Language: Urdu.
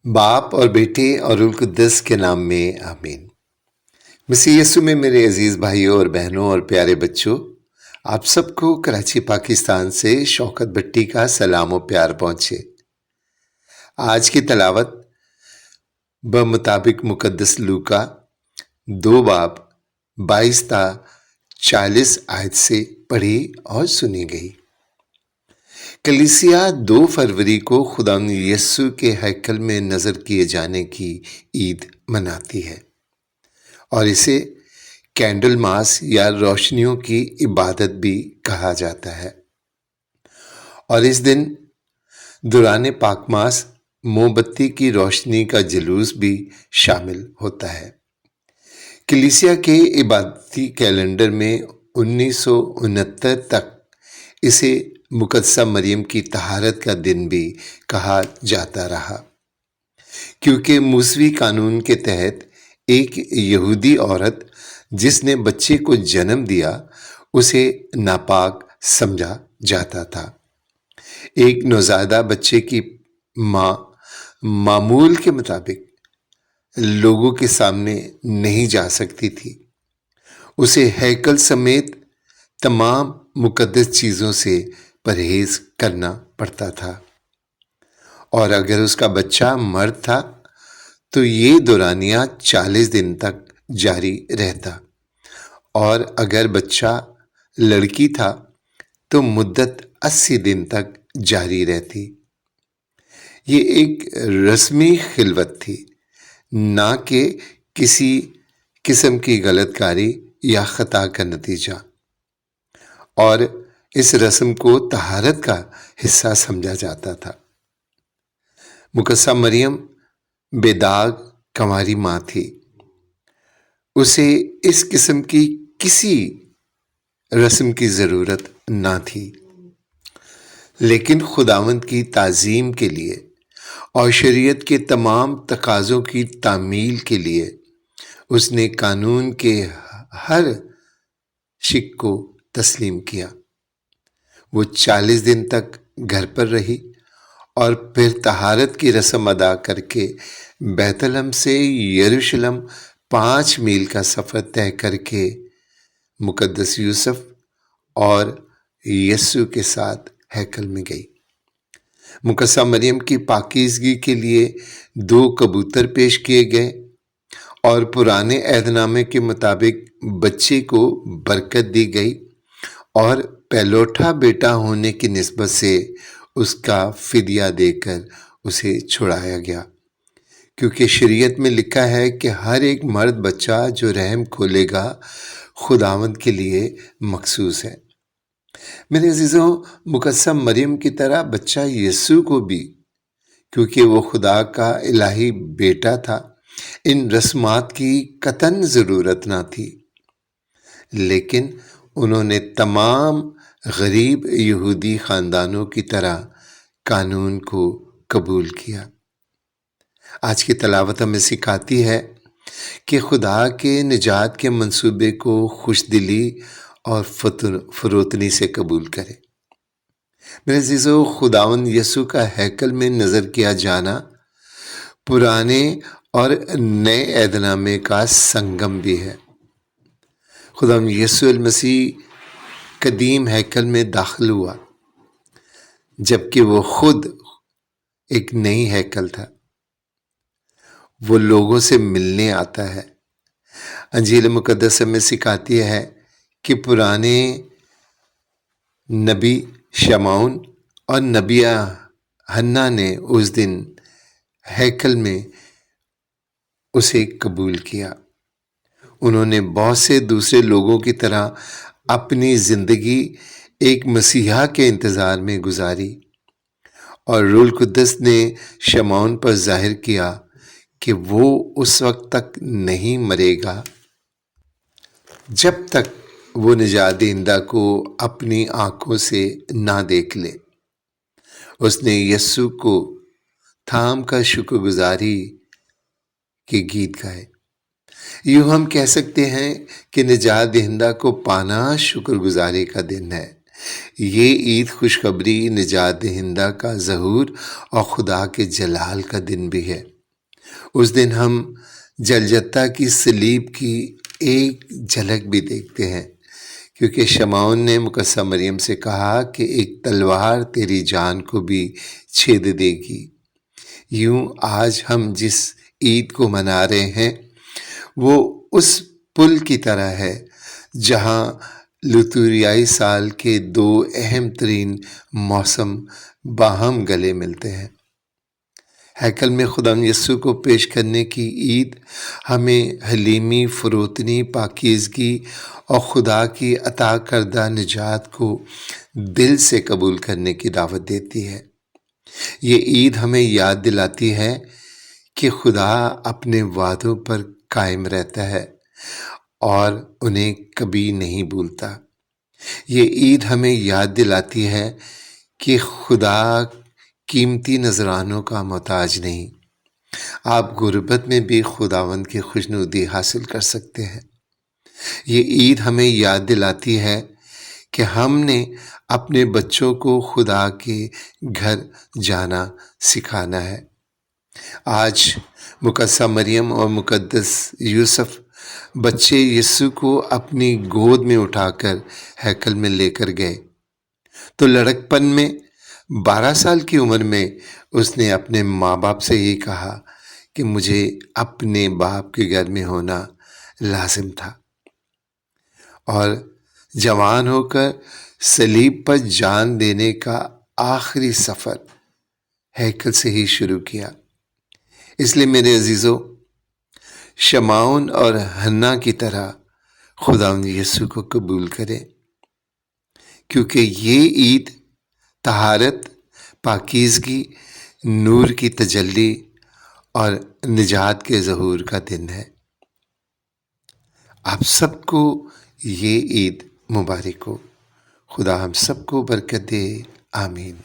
باپ اور بیٹے اور روح القدس کے نام میں آمین۔ مسیح یسوع میں میرے عزیز بھائیوں اور بہنوں اور پیارے بچوں، آپ سب کو کراچی پاکستان سے شوکت بھٹی کا سلام و پیار پہنچے۔ آج کی تلاوت بمطابق مقدس لوکا 2 باب 22 تا 40 آیت سے پڑھی اور سنی گئی۔ کلیسیا 2 فروری کو خدا یسوع کے ہیکل میں نظر کیے جانے کی عید مناتی ہے اور اسے کینڈل ماس یا روشنیوں کی عبادت بھی کہا جاتا ہے، اور اس دن دوران پاک ماس موم بتی کی روشنی کا جلوس بھی شامل ہوتا ہے۔ کلیسیا کے عبادتی کیلنڈر میں 1969 تک اسے مقدسہ مریم کی طہارت کا دن بھی کہا جاتا رہا، کیونکہ موسوی قانون کے تحت ایک یہودی عورت جس نے بچے کو جنم دیا اسے ناپاک سمجھا جاتا تھا۔ ایک نوزائیدہ بچے کی ماں معمول کے مطابق لوگوں کے سامنے نہیں جا سکتی تھی، اسے ہیکل سمیت تمام مقدس چیزوں سے پرہیز کرنا پڑتا تھا، اور اگر اس کا بچہ مرد تھا تو یہ دورانیہ 40 دن تک جاری رہتا، اور اگر بچہ لڑکی تھا تو مدت 80 دن تک جاری رہتی۔ یہ ایک رسمی خلوت تھی، نہ کہ کسی قسم کی غلط کاری یا خطا کا نتیجہ، اور اس رسم کو طہارت کا حصہ سمجھا جاتا تھا۔ مقدسہ مریم بے داغ کنواری ماں تھی، اسے اس قسم کی کسی رسم کی ضرورت نہ تھی، لیکن خداوند کی تعظیم کے لیے اور شریعت کے تمام تقاضوں کی تعمیل کے لیے اس نے قانون کے ہر شق کو تسلیم کیا۔ وہ 40 دن تک گھر پر رہی اور پھر طہارت کی رسم ادا کر کے بیت لحم سے یروشلم 5 میل کا سفر طے کر کے مقدس یوسف اور یسوع کے ساتھ ہیکل میں گئی۔ مقدسہ مریم کی پاکیزگی کے لیے 2 کبوتر پیش کیے گئے، اور پرانے عہد نامے کے مطابق بچے کو برکت دی گئی، اور پہلوٹا بیٹا ہونے کی نسبت سے اس کا فدیہ دے کر اسے چھڑایا گیا، کیونکہ شریعت میں لکھا ہے کہ ہر ایک مرد بچہ جو رحم کھولے گا خداوند کے لیے مخصوص ہے۔ میرے عزیزوں، مقدسہ مریم کی طرح بچہ یسوع کو بھی، کیونکہ وہ خدا کا الہی بیٹا تھا، ان رسمات کی قطعاً ضرورت نہ تھی، لیکن انہوں نے تمام غریب یہودی خاندانوں کی طرح قانون کو قبول کیا۔ آج کی تلاوت ہمیں سکھاتی ہے کہ خدا کے نجات کے منصوبے کو خوش دلی اور فروتنی سے قبول کرے۔ میرے عزیزو، خداوند یسوع کا ہیکل میں نظر کیا جانا پرانے اور نئے عہد نامے کا سنگم بھی ہے۔ خداوند یسوع المسیح قدیم ہیکل میں داخل ہوا، جبکہ وہ خود ایک نئی ہیکل تھا۔ وہ لوگوں سے ملنے آتا ہے۔ انجیل مقدس میں سکھاتی ہے کہ پرانے نبی شمعون اور نبی حنا نے اس دن ہیکل میں اسے قبول کیا۔ انہوں نے بہت سے دوسرے لوگوں کی طرح اپنی زندگی ایک مسیحا کے انتظار میں گزاری، اور روح القدس نے شمعون پر ظاہر کیا کہ وہ اس وقت تک نہیں مرے گا جب تک وہ نجات دہندہ کو اپنی آنکھوں سے نہ دیکھ لے۔ اس نے یسوع کو تھام کر شکر گزاری کے گیت گائے۔ یوں ہم کہہ سکتے ہیں کہ نجات دہندہ کو پانا شکر گزاری کا دن ہے، یہ عید خوشخبری، نجات دہندہ کا ظہور اور خدا کے جلال کا دن بھی ہے۔ اس دن ہم جلجتہ کی صلیب کی ایک جھلک بھی دیکھتے ہیں، کیونکہ شمعون نے مقدسہ مریم سے کہا کہ ایک تلوار تیری جان کو بھی چھید دے گی۔ یوں آج ہم جس عید کو منا رہے ہیں وہ اس پل کی طرح ہے جہاں لتوریائی سال کے دو اہم ترین موسم باہم گلے ملتے ہیں۔ ہیکل میں خدا یسوع کو پیش کرنے کی عید ہمیں حلیمی، فروتنی، پاکیزگی اور خدا کی عطا کردہ نجات کو دل سے قبول کرنے کی دعوت دیتی ہے۔ یہ عید ہمیں یاد دلاتی ہے کہ خدا اپنے وعدوں پر قائم رہتا ہے اور انہیں کبھی نہیں بھولتا۔ یہ عید ہمیں یاد دلاتی ہے کہ خدا قیمتی نذرانوں کا محتاج نہیں۔ آپ غربت میں بھی خداوند کی خوشنودی حاصل کر سکتے ہیں۔ یہ عید ہمیں یاد دلاتی ہے کہ ہم نے اپنے بچوں کو خدا کے گھر جانا سکھانا ہے۔ آج مقدسہ مریم اور مقدس یوسف بچے یسوع کو اپنی گود میں اٹھا کر ہیکل میں لے کر گئے تو لڑکپن میں 12 سال کی عمر میں اس نے اپنے ماں باپ سے یہ کہا کہ مجھے اپنے باپ کے گھر میں ہونا لازم تھا، اور جوان ہو کر صلیب پر جان دینے کا آخری سفر ہیکل سے ہی شروع کیا۔ اس لیے میرے عزیزو، شمعون اور حنا کی طرح خداوند یسوع کو قبول کریں، کیونکہ یہ عید طہارت، پاکیزگی، نور کی تجلی اور نجات کے ظہور کا دن ہے۔ آپ سب کو یہ عید مبارک ہو۔ خدا ہم سب کو برکت دے، آمین۔